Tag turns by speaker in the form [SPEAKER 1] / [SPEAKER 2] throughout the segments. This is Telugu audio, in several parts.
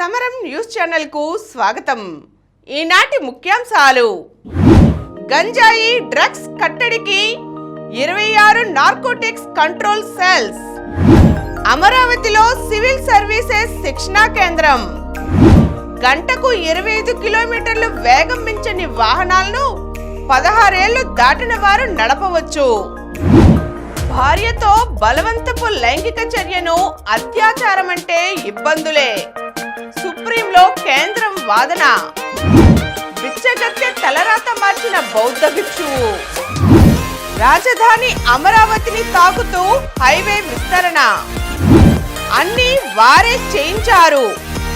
[SPEAKER 1] సమరం న్యూస్ ఛానల్ కు స్వాగతం. ఈనాటి ముఖ్యాంశాలు: గంజాయి డ్రగ్స్ కట్టడికి 26 నార్కోటిక్స్ కంట్రోల్ సెల్స్, అమరావతిలో సివిల్ సర్వీసెస్ శిక్షణా కేంద్రం, గంటకు 25 కిలోమీటర్లు వేగం మించని వాహనాలను 16 ఏళ్లు దాటిన వారు నడపవచ్చు. భార్యతో బలవంతపు లైంగిక చర్యను అత్యాచారం అంటే ఇబ్బందులే. సుప్రీంలో కేంద్రం వాదన. బిచ్చగత్తె తలరాత మార్చిన బౌద్ధ భిక్షువు. రాజధాని అమరావతిని తాకుతూ హైవే విస్తరణ. అన్ని వారే చేయించారు.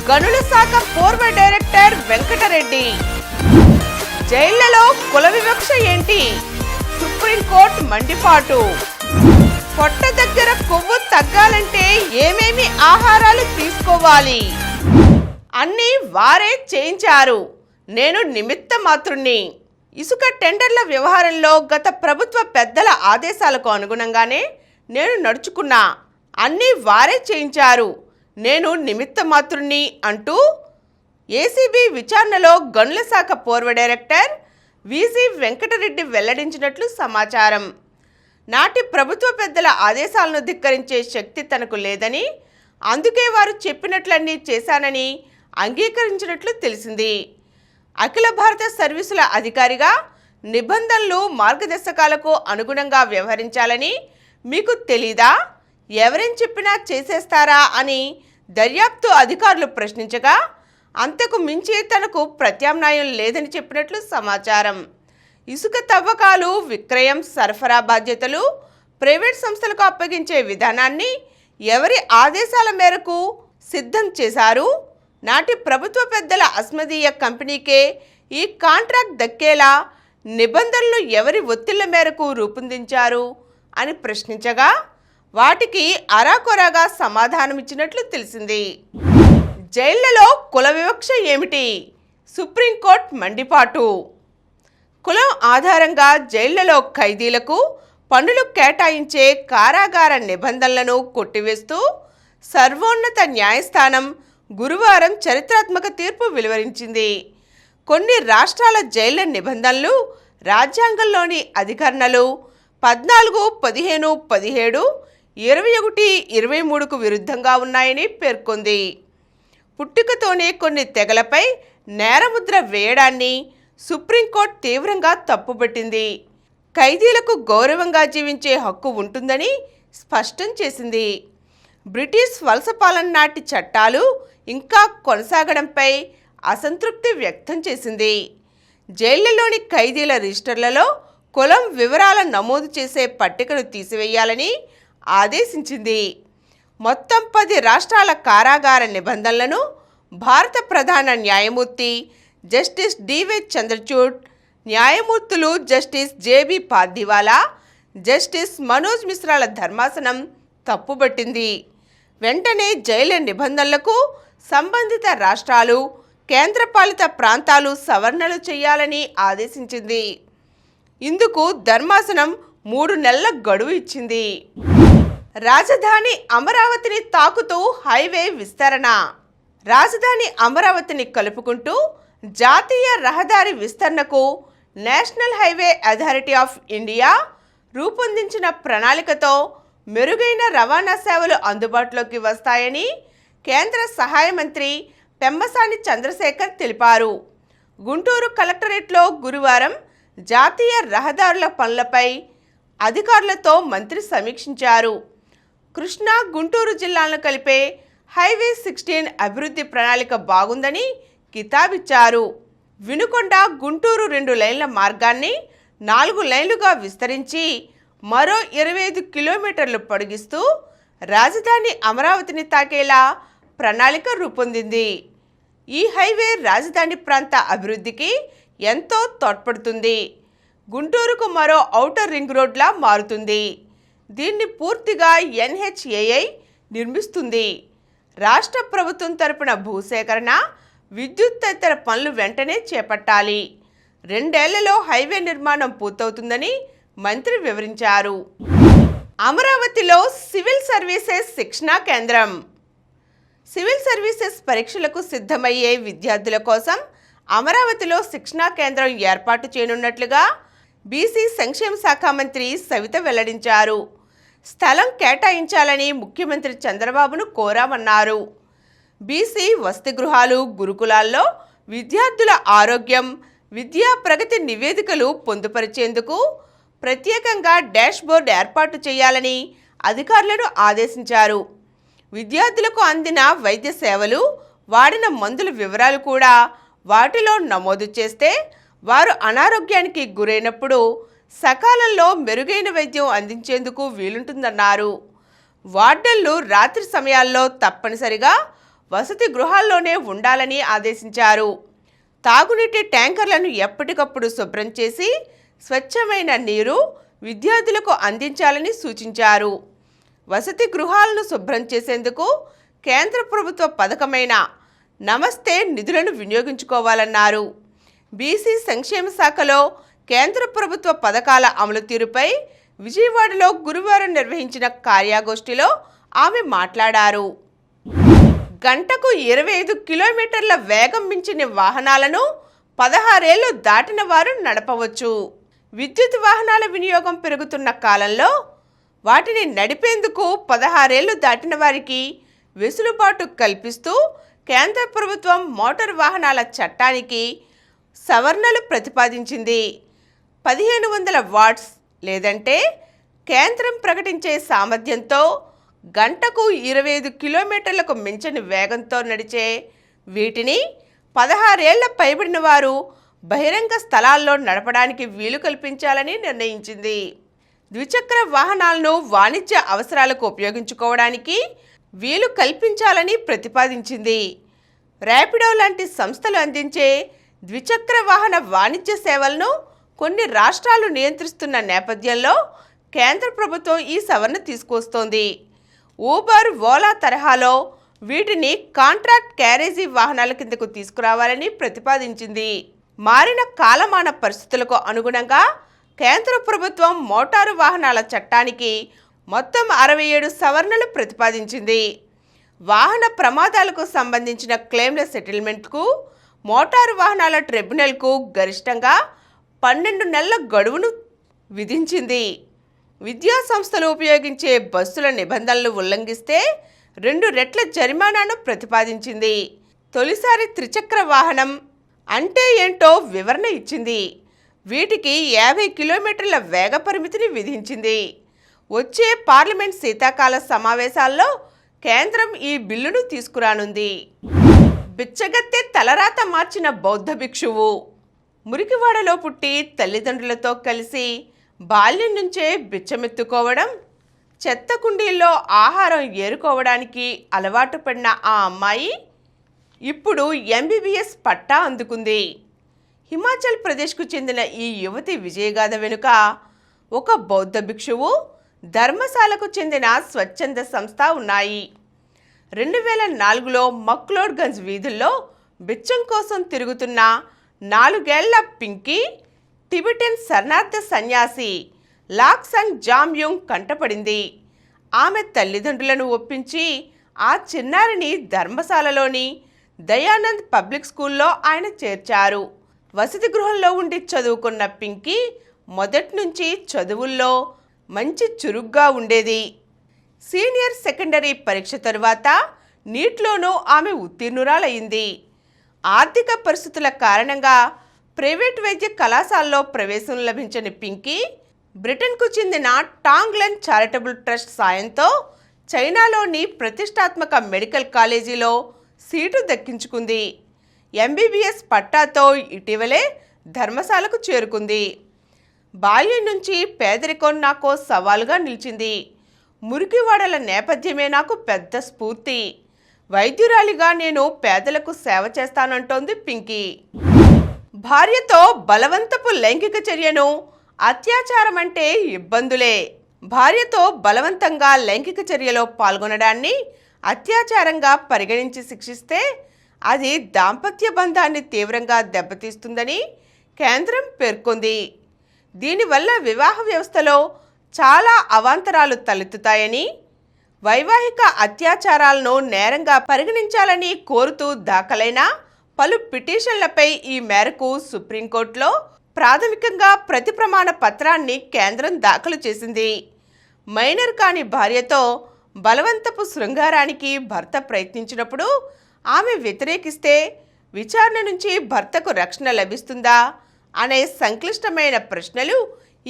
[SPEAKER 1] గనుల శాఖ పూర్వ డైరెక్టర్ వెంకటరెడ్డి. జైళ్లలో కుల వివక్ష ఏంటి? సుప్రీంకోర్టు మండిపాటు. పొట్ట దగ్గర కొవ్వు తగ్గాలంటే ఏమేమి ఆహారాలు తీసుకోవాలి? అన్నీ వారే చేయించారు. నేను నిమిత్త మాత్రుణ్ణి. ఇసుక టెండర్ల వ్యవహారంలో గత ప్రభుత్వ పెద్దల ఆదేశాలకు అనుగుణంగానే నేను నడుచుకున్నా. అన్నీ వారే చేయించారు. నేను నిమిత్త మాత్రుణ్ణి అంటూ ఏసీబీ విచారణలో గనుల శాఖ పూర్వ డైరెక్టర్ వీసీ వెంకటరెడ్డి వెల్లడించినట్లు సమాచారం. నాటి ప్రభుత్వ పెద్దల ఆదేశాలను ధిక్కరించే శక్తి తనకు లేదని, అందుకే వారు చెప్పినట్లన్నీ చేశానని అంగీకరించినట్లు తెలిసింది. అఖిల భారత సర్వీసుల అధికారిగా నిబంధనలు మార్గదర్శకాలకు అనుగుణంగా వ్యవహరించాలని మీకు తెలీదా? ఎవరేం చెప్పినా చేసేస్తారా అని దర్యాప్తు అధికారులు ప్రశ్నించగా, అంతకు మించి తనకు ప్రత్యామ్నాయం లేదని చెప్పినట్లు సమాచారం. ఇసుక తవ్వకాలు, విక్రయం, సరఫరా బాధ్యతలు ప్రైవేట్ సంస్థలకు అప్పగించే విధానాన్ని ఎవరి ఆదేశాల మేరకు సిద్ధం చేశారు? నాటి ప్రభుత్వ పెద్దల అస్మదీయ కంపెనీకే ఈ కాంట్రాక్ట్ దక్కేలా నిబంధనలు ఎవరి ఒత్తిళ్ల మేరకు రూపొందించారు అని ప్రశ్నించగా, వాటికి అరాకొరాగా సమాధానమిచ్చినట్లు తెలిసింది. జైళ్లలో కుల వివక్ష ఏమిటి? సుప్రీంకోర్టు మండిపాటు. కులం ఆధారంగా జైళ్లలో ఖైదీలకు పనులు కేటాయించే కారాగార నిబంధనలను కొట్టివేస్తూ సర్వోన్నత న్యాయస్థానం గురువారం చరిత్రాత్మక తీర్పు వెలువరించింది. కొన్ని రాష్ట్రాల జైళ్ల నిబంధనలు రాజ్యాంగంలోని అధికరణలు 14, 15, 17, 21, 23కు విరుద్ధంగా ఉన్నాయని పేర్కొంది. పుట్టుకతోనే కొన్ని తెగలపై నేరముద్ర వేయడాన్ని సుప్రీంకోర్టు తీవ్రంగా తప్పుపట్టింది. ఖైదీలకు గౌరవంగా జీవించే హక్కు ఉంటుందని స్పష్టం చేసింది. బ్రిటిష్ వలస పాలన నాటి చట్టాలు ఇంకా కొనసాగడంపై అసంతృప్తి వ్యక్తం చేసింది. జైళ్లలోని ఖైదీల రిజిస్టర్లలో కులం వివరాల నమోదు చేసే పట్టికను తీసివేయాలని ఆదేశించింది. మొత్తం 10 రాష్ట్రాల కారాగార నిబంధనలను భారత ప్రధాన న్యాయమూర్తి జస్టిస్ డివై చంద్రచూడ్, న్యాయమూర్తులు justice JB Pardiwala, justice Manoj మిశ్రాల ధర్మాసనం తప్పుబట్టింది. వెంటనే జైలు నిబంధనలకు సంబంధిత రాష్ట్రాలు, కేంద్రపాలిత ప్రాంతాలు సవరణలు చేయాలని ఆదేశించింది. ఇందుకు ధర్మాసనం 3 నెలల గడువు ఇచ్చింది. రాజధాని అమరావతిని తాకుతూ హైవే విస్తరణ. రాజధాని అమరావతిని కలుపుకుంటూ జాతీయ రహదారి విస్తరణకు national highway authority of India రూపొందించిన ప్రణాళికతో మెరుగైన రవాణా సేవలు అందుబాటులోకి వస్తాయని కేంద్ర సహాయ మంత్రి పెమ్మసాని చంద్రశేఖర్ తెలిపారు. గుంటూరు కలెక్టరేట్లో గురువారం జాతీయ రహదారుల పనులపై అధికారులతో మంత్రి సమీక్షించారు. కృష్ణా, గుంటూరు జిల్లాలను కలిపే హైవే 16 అభివృద్ధి ప్రణాళిక బాగుందని కితాబిచ్చారు. వినుకొండ గుంటూరు 2 లైన్ల మార్గాన్ని 4 లైన్లుగా విస్తరించి మరో 25 కిలోమీటర్లు పొడిగిస్తూ రాజధాని అమరావతిని తాకేలా ప్రణాళిక రూపొందింది. ఈ హైవే రాజధాని ప్రాంత అభివృద్ధికి ఎంతో తోడ్పడుతుంది. గుంటూరుకు మరో ఔటర్ రింగ్ రోడ్లా మారుతుంది. దీన్ని పూర్తిగా NHAI నిర్మిస్తుంది. రాష్ట్ర ప్రభుత్వం తరపున భూసేకరణ, విద్యుత్తేతర పనులు వెంటనే చేపట్టాలి. 2 ఏళ్లలో హైవే నిర్మాణం పూర్తవుతుందని మంత్రి వివరించారు. అమరావతిలో సివిల్ సర్వీసెస్ శిక్షణా కేంద్రం. సివిల్ సర్వీసెస్ పరీక్షలకు సిద్ధమయ్యే విద్యార్థుల కోసం అమరావతిలో శిక్షణా కేంద్రం ఏర్పాటు చేయనున్నట్లుగా బీసీ సంక్షేమ శాఖ మంత్రి సవిత వెల్లడించారు. స్థలం కేటాయించాలని ముఖ్యమంత్రి చంద్రబాబును కోరామన్నారు. బీసీ వసతి గృహాలు, గురుకులాల్లో విద్యార్థుల ఆరోగ్యం, విద్యా ప్రగతి నివేదికలు పొందుపరిచేందుకు ప్రత్యేకంగా డాష్బోర్డ్ ఏర్పాటు చేయాలని అధికారులను ఆదేశించారు. విద్యార్థులకు అందిన వైద్య సేవలు, వాడిన మందుల వివరాలు కూడా వాటిలో నమోదు చేస్తే వారు అనారోగ్యానికి గురైనప్పుడు సకాలంలో మెరుగైన వైద్యం అందించేందుకు వీలుంటుందన్నారు. వార్డన్లు రాత్రి సమయాల్లో తప్పనిసరిగా వసతి గృహాల్లోనే ఉండాలని ఆదేశించారు. తాగునీటి ట్యాంకర్లను ఎప్పటికప్పుడు శుభ్రం చేసి స్వచ్ఛమైన నీరు విద్యార్థులకు అందించాలని సూచించారు. వసతి గృహాలను శుభ్రం చేసేందుకు కేంద్ర ప్రభుత్వ పథకమైన నమస్తే నిధులను వినియోగించుకోవాలన్నారు. బీసీ సంక్షేమ శాఖలో కేంద్ర ప్రభుత్వ పథకాల అమలు తీరుపై విజయవాడలో గురువారం నిర్వహించిన కార్యగోష్ఠిలో ఆమె మాట్లాడారు. గంటకు 25 కిలోమీటర్ల వేగం మించిన వాహనాలను 16 ఏళ్లు దాటిన వారు నడపవచ్చు. విద్యుత్ వాహనాల వినియోగం పెరుగుతున్న కాలంలో వాటిని నడిపేందుకు 16 ఏళ్లు దాటిన వారికి వెసులుబాటు కల్పిస్తూ కేంద్ర ప్రభుత్వం మోటారు వాహనాల చట్టానికి సవరణలు ప్రతిపాదించింది. 1500 వాట్స్ లేదంటే కేంద్రం ప్రకటించే సామర్థ్యంతో గంటకు 25 కిలోమీటర్లకు మించని వేగంతో నడిచే వీటిని 16 ఏళ్ల పైబడిన వారు బహిరంగ స్థలాల్లో నడపడానికి వీలు కల్పించాలని నిర్ణయించింది. ద్విచక్ర వాహనాలను వాణిజ్య అవసరాలకు ఉపయోగించుకోవడానికి వీలు కల్పించాలని ప్రతిపాదించింది. ర్యాపిడో లాంటి సంస్థలు అందించే ద్విచక్ర వాహన వాణిజ్య సేవలను కొన్ని రాష్ట్రాలు నియంత్రిస్తున్న నేపథ్యంలో కేంద్ర ప్రభుత్వం ఈ సవరణ తీసుకొస్తోంది. ఊబర్, ఓలా తరహాలో వీటిని కాంట్రాక్ట్ క్యారేజీ వాహనాల కిందకు తీసుకురావాలని ప్రతిపాదించింది. మారిన కాలమాన పరిస్థితులకు అనుగుణంగా కేంద్ర ప్రభుత్వం మోటారు వాహనాల చట్టానికి మొత్తం 67 సవరణలు ప్రతిపాదించింది. వాహన ప్రమాదాలకు సంబంధించిన క్లెయిమ్ల సెటిల్మెంట్కు మోటారు వాహనాల ట్రిబ్యునల్కు గరిష్టంగా 12 నెలల గడువును విధించింది. విద్యా సంస్థలు ఉపయోగించే బస్సుల నిబంధనలు ఉల్లంఘిస్తే 2 రెట్ల జరిమానాను ప్రతిపాదించింది. తొలిసారి త్రిచక్ర వాహనం అంటే ఏంటో వివరణ ఇచ్చింది. వీటికి 50 కిలోమీటర్ల వేగ పరిమితిని విధించింది. వచ్చే పార్లమెంట్ శీతాకాల సమావేశాల్లో కేంద్రం ఈ బిల్లును తీసుకురానుంది. బిచ్చగత్తె తలరాత మార్చిన బౌద్ధ భిక్షువు. మురికివాడలో పుట్టి తల్లిదండ్రులతో కలిసి బాల్యం నుంచే బిచ్చమెత్తుకోవడం, చెత్త కుండీల్లో ఆహారం ఏరుకోవడానికి అలవాటు పడిన ఆ అమ్మాయి ఇప్పుడు ఎంబీబీఎస్ పట్టా అందుకుంది. హిమాచల్ ప్రదేశ్కు చెందిన ఈ యువతి విజయగాథ వెనుక ఒక బౌద్ధ భిక్షువు, ధర్మశాలకు చెందిన స్వచ్ఛంద సంస్థ ఉన్నాయి. 2004లో మక్లోడ్గంజ్ వీధుల్లో బిచ్చం కోసం తిరుగుతున్న 4 ఏళ్ల పింకీ టిబెటన్ శరణార్థ సన్యాసి లాక్సంగ్ జామ్యూంగ్ కంటపడింది. ఆమె తల్లిదండ్రులను ఒప్పించి ఆ చిన్నారిని ధర్మశాలలోని దయానంద్ పబ్లిక్ స్కూల్లో ఆయన చేర్చారు. వసతి గృహంలో ఉండి చదువుకున్న పింకీ మొదటి నుంచి చదువుల్లో మంచి చురుగ్గా ఉండేది. సీనియర్ సెకండరీ పరీక్ష తరువాత నీట్లోనూ ఆమె ఉత్తీర్ణురాలయ్యింది. ఆర్థిక పరిస్థితుల కారణంగా ప్రైవేట్ వైద్య కళాశాలలో ప్రవేశం లభించని పింకీ బ్రిటన్కు చెందిన టాంగ్లన్ చారిటబుల్ ట్రస్ట్ సాయంతో చైనాలోని ప్రతిష్టాత్మక మెడికల్ కాలేజీలో సీటు దక్కించుకుంది. ఎంబీబీఎస్ పట్టాతో ఇటీవలే ధర్మశాలకు చేరుకుంది. బాల్యం నుంచి పేదరికం నాకు సవాలుగా నిలిచింది. మురికివాడల నేపథ్యమే నాకు పెద్ద స్ఫూర్తి. వైద్యురాలిగా నేను పేదలకు సేవ చేస్తానంటోంది పింకీ. భార్యతో బలవంతపు లైంగిక చర్యను అత్యాచారం అంటే ఇబ్బందులే. భార్యతో బలవంతంగా లైంగిక చర్యలో పాల్గొనడాన్ని అత్యాచారంగా పరిగణించి శిక్షిస్తే అది దాంపత్య బంధాన్ని తీవ్రంగా దెబ్బతీస్తుందని కేంద్రం పేర్కొంది. దీనివల్ల వివాహ వ్యవస్థలో చాలా అవాంతరాలు తలెత్తుతాయని, వైవాహిక అత్యాచారాలను నేరంగా పరిగణించాలని కోరుతూ దాఖలైన పలు పిటిషన్లపై ఈ మేరకు సుప్రీంకోర్టులో ప్రాథమికంగా ప్రతి ప్రమాణ పత్రాన్ని కేంద్రం దాఖలు చేసింది. మైనర్ కాని భార్యతో బలవంతపు శృంగారానికి భర్త ప్రయత్నించినప్పుడు ఆమె వ్యతిరేకిస్తే విచారణ నుంచి భర్తకు రక్షణ లభిస్తుందా అనే సంక్లిష్టమైన ప్రశ్నలు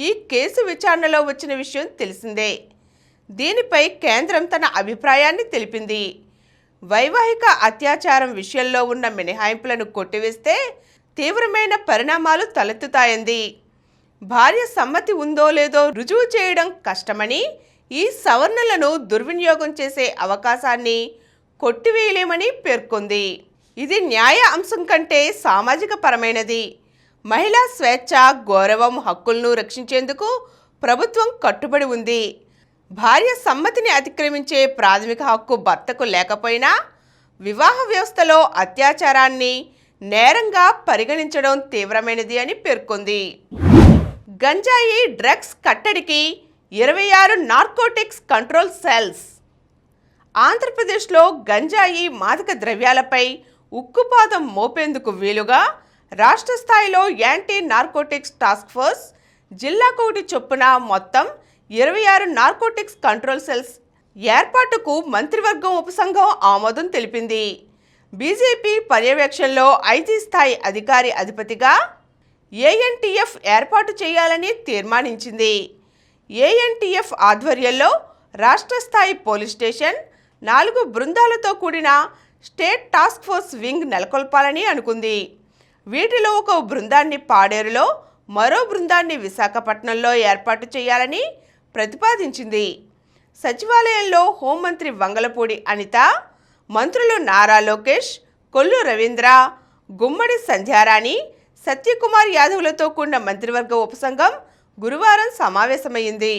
[SPEAKER 1] ఈ కేసు విచారణలో వచ్చిన విషయం తెలిసిందే. దీనిపై కేంద్రం తన అభిప్రాయాన్ని తెలిపింది. వైవాహిక అత్యాచారం విషయంలో ఉన్న మినహాయింపులను కొట్టివేస్తే తీవ్రమైన పరిణామాలు తలెత్తుతాయంది. భార్య సమ్మతి ఉందో లేదో రుజువు చేయడం కష్టమని, ఈ సవరణలను దుర్వినియోగం చేసే అవకాశాన్ని కొట్టివేయలేమని పేర్కొంది. ఇది న్యాయ అంశం కంటే సామాజిక పరమైనది. మహిళా స్వేచ్ఛ, గౌరవం, హక్కులను రక్షించేందుకు ప్రభుత్వం కట్టుబడి ఉంది. భార్య సమ్మతిని అతిక్రమించే ప్రాథమిక హక్కు భర్తకు లేకపోయినా వివాహ వ్యవస్థలో అత్యాచారాన్ని నేరంగా పరిగణించడం తీవ్రమైనది అని పేర్కొంది. గంజాయి డ్రగ్స్ కట్టడికి 26 నార్కోటిక్స్ కంట్రోల్ సెల్స్. ఆంధ్రప్రదేశ్లో గంజాయి మాదక ద్రవ్యాలపై ఉక్కుపాదం మోపేందుకు వీలుగా రాష్ట్ర స్థాయిలో యాంటీ నార్కోటిక్స్ టాస్క్ ఫోర్స్ జిల్లాకోటి చొప్పున మొత్తం 26 నార్కోటిక్స్ కంట్రోల్ సెల్స్ ఏర్పాటుకు మంత్రివర్గం ఉపసంఘం ఆమోదం తెలిపింది. బీజేపీ పర్యవేక్షణలో ఐజీ స్థాయి అధికారి అధిపతిగా ఏఎన్టీఎఫ్ ఏర్పాటు చేయాలని తీర్మానించింది. ఏఎన్టీఎఫ్ ఆధ్వర్యంలో రాష్ట్ర స్థాయి పోలీస్ స్టేషన్, 4 బృందాలతో కూడిన స్టేట్ టాస్క్ ఫోర్స్ వింగ్ నెలకొల్పాలని అనుకుంది. వీటిలో ఒక బృందాన్ని పాడేరులో, మరో బృందాన్ని విశాఖపట్నంలో ఏర్పాటు చేయాలని ప్రతిపాదించింది. సచివాలయంలో హోంమంత్రి వంగలపూడి అనిత, మంత్రులు నారా లోకేష్, కొల్లు రవీంద్ర, గుమ్మడి సంధ్యారాణి, సత్యకుమార్ యాదవ్లతో కూడిన మంత్రివర్గ ఉపసంఘం గురువారం సమావేశమైంది.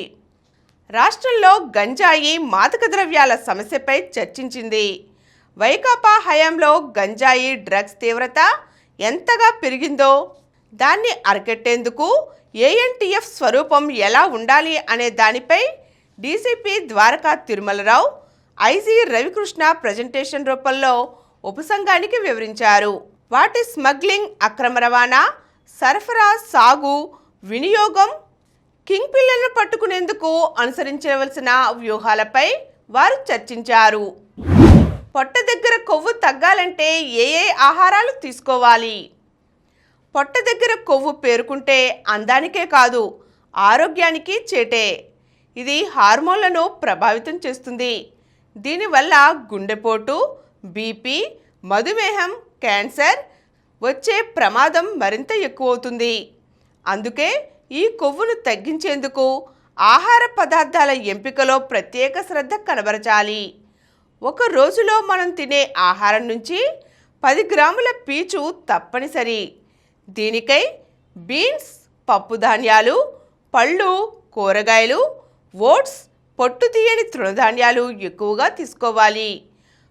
[SPEAKER 1] రాష్ట్రంలో గంజాయి, మాదక ద్రవ్యాల సమస్యపై చర్చించింది. వైకాపా హయాంలో గంజాయి డ్రగ్స్ తీవ్రత ఎంతగా పెరిగిందో, దాన్ని అరికట్టేందుకు ఏఎన్టీఎఫ్ స్వరూపం ఎలా ఉండాలి అనే దానిపై DCP Dwaraka Tirumalarao, IG Ravikrishna presentation రూపంలో ఉపసంఘానికి వివరించారు. వాటి స్మగ్లింగ్, అక్రమ రవాణా, సరఫరా, సాగు, వినియోగం, కింగ్ పిల్లలను పట్టుకునేందుకు అనుసరించవలసిన వ్యూహాలపై వారు చర్చించారు. పొట్ట దగ్గర కొవ్వు తగ్గాలంటే ఏ ఆహారాలు తీసుకోవాలి? పొట్ట దగ్గర కొవ్వు పేరుకుంటే అందానికే కాదు, ఆరోగ్యానికి చేటే. ఇది హార్మోన్లను ప్రభావితం చేస్తుంది. దీనివల్ల గుండెపోటు, బీపీ, మధుమేహం, క్యాన్సర్ వచ్చే ప్రమాదం మరింత ఎక్కువవుతుంది. అందుకే ఈ కొవ్వును తగ్గించేందుకు ఆహార పదార్థాల ఎంపికలో ప్రత్యేక శ్రద్ధ కనబరచాలి. ఒక రోజులో మనం తినే ఆహారం నుంచి 10 గ్రాముల పీచు తప్పనిసరి. దీనికై బీన్స్, పప్పు ధాన్యాలు, పళ్ళు, కూరగాయలు, ఓట్స్, పొట్టు తీయని తృణధాన్యాలు ఎక్కువగా తీసుకోవాలి.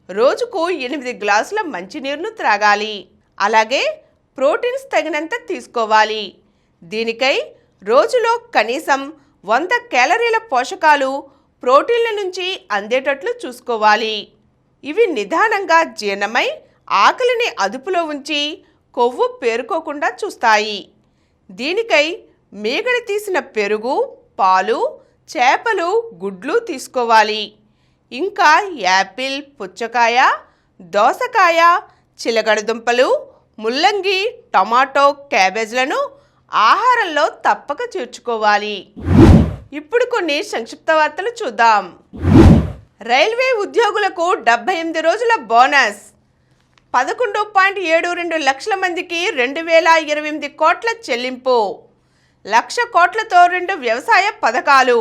[SPEAKER 1] రోజుకు 8 గ్లాసుల మంచినీరును త్రాగాలి. అలాగే ప్రోటీన్స్ తగినంత తీసుకోవాలి. దీనికై రోజులో కనీసం 100 క్యాలరీల పోషకాలు ప్రోటీన్ల నుంచి అందేటట్లు చూసుకోవాలి. ఇవి నిదానంగా జీర్ణమై ఆకలిని అదుపులో ఉంచి కొవ్వు పేరుకోకుండా చూస్తాయి. దీనికై మీగడ తీసిన పెరుగు, పాలు, చేపలు, గుడ్లు తీసుకోవాలి. ఇంకా యాపిల్, పుచ్చకాయ, దోసకాయ, చిలగడదుంపలు, ముల్లంగి, టమాటో, క్యాబేజ్లను ఆహారంలో తప్పక చేర్చుకోవాలి. ఇప్పుడు కొన్ని సంక్షిప్త వార్తలు చూద్దాం. రైల్వే ఉద్యోగులకు 78 రోజుల బోనస్. 11.72 లక్షల మందికి 2028 కోట్ల చెల్లింపు. 1,00,000 కోట్లతో 2 వ్యవసాయ పథకాలు.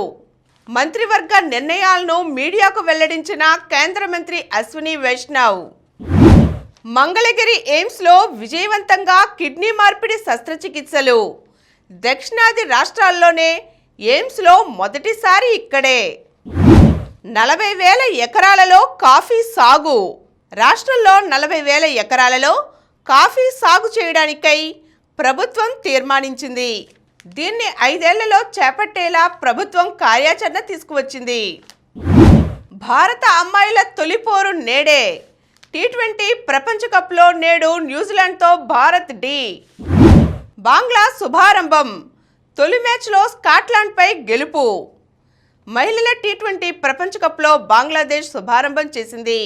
[SPEAKER 1] మంత్రివర్గ నిర్ణయాలను మీడియాకు వెల్లడించిన కేంద్ర మంత్రి అశ్విని వైష్ణవ్. మంగళగిరి ఎయిమ్స్లో విజయవంతంగా కిడ్నీ మార్పిడి శస్త్రచికిత్సలు. దక్షిణాది రాష్ట్రాల్లోనే ఎయిమ్స్లో మొదటిసారి ఇక్కడే. 40,000 ఎకరాలలో కాఫీ సాగు. రాష్ట్రంలో 40,000 ఎకరాలలో కాఫీ సాగు చేయడానికై ప్రభుత్వం తీర్మానించింది. దీన్ని 5 ఏళ్లలో చేపట్టేలా ప్రభుత్వం కార్యాచరణ తీసుకువచ్చింది. భారత అమ్మాయిల తొలిపోరు నేడే. టీ20 ప్రపంచ కప్లో నేడు న్యూజిలాండ్తో భారత్ ఢీ. బంగ్లా శుభారంభం. తొలి మ్యాచ్లో స్కాట్లాండ్పై గెలుపు. మహిళల టీ20 ప్రపంచ కప్లో బంగ్లాదేశ్ శుభారంభం చేసింది.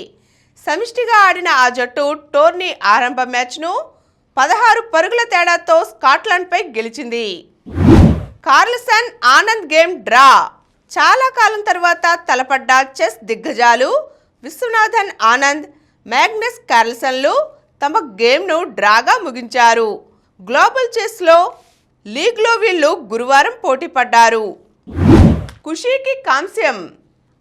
[SPEAKER 1] సమిష్టిగా ఆడిన ఆ జట్టు టోర్నీ ఆరంభ మ్యాచ్ను 16 పరుగుల తేడాతో స్కాట్లాండ్పై గెలిచింది. Carlsen Anand game draw. చాలా కాలం తర్వాత తలపడ్డ చెస్ దిగ్గజాలు విశ్వనాథన్ ఆనంద్, మ్యాగ్నస్ కార్ల్సన్లు తమ గేమ్ను డ్రాగా ముగించారు. గ్లోబల్ చెస్లో లీగ్లో వీళ్లు గురువారం పోటీ పడ్డారు. ఖుషీకి కాంస్యం.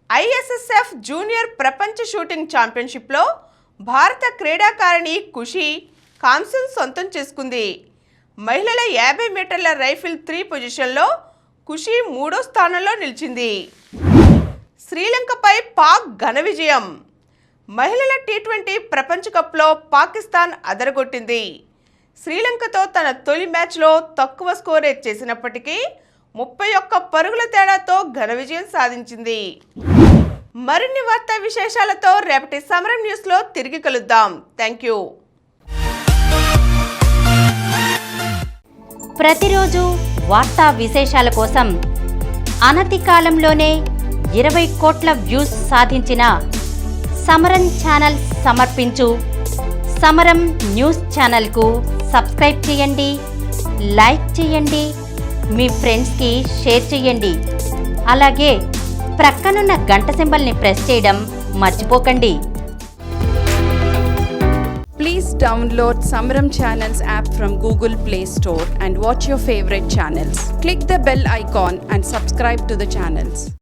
[SPEAKER 1] ISSF జూనియర్ ప్రపంచ షూటింగ్ ఛాంపియన్షిప్లో భారత క్రీడాకారిణి ఖుషీ కాంస్యం సొంతం చేసుకుంది. మహిళల 50 మీటర్ల రైఫిల్ 3 పొజిషన్లో ఖుషీ 3వ స్థానంలో నిలిచింది. శ్రీలంకపై పాక్ ఘన విజయం. మహిళల టీ20 ప్రపంచ కప్లో పాకిస్తాన్ అదరగొట్టింది. శ్రీలంకతో తన తొలి మ్యాచ్లో తక్కువ స్కోరే చేసినప్పటికీ 31 పరుగుల తేడాతో ఘన విజయం సాధించింది. మరిన్ని వార్తా విశేషాలతో రేపటి సమరం న్యూస్లో తిరిగి కలుద్దాం. Thank you.
[SPEAKER 2] ప్రతిరోజు వార్తా విశేషాల కోసం అనతి కాలంలోనే 20 కోట్ల వ్యూస్ సాధించిన సమరం ఛానల్ సమర్పించు సమరం న్యూస్ ఛానల్కు సబ్స్క్రైబ్ చేయండి, లైక్ చేయండి, మీ ఫ్రెండ్స్కి షేర్ చేయండి. అలాగే ప్రక్కనున్న గంట సింబల్ని ప్రెస్ చేయడం మర్చిపోకండి.
[SPEAKER 3] Please download Samaram Channels app from Google Play Store and watch your favorite channels. Click the bell icon and subscribe to the channels.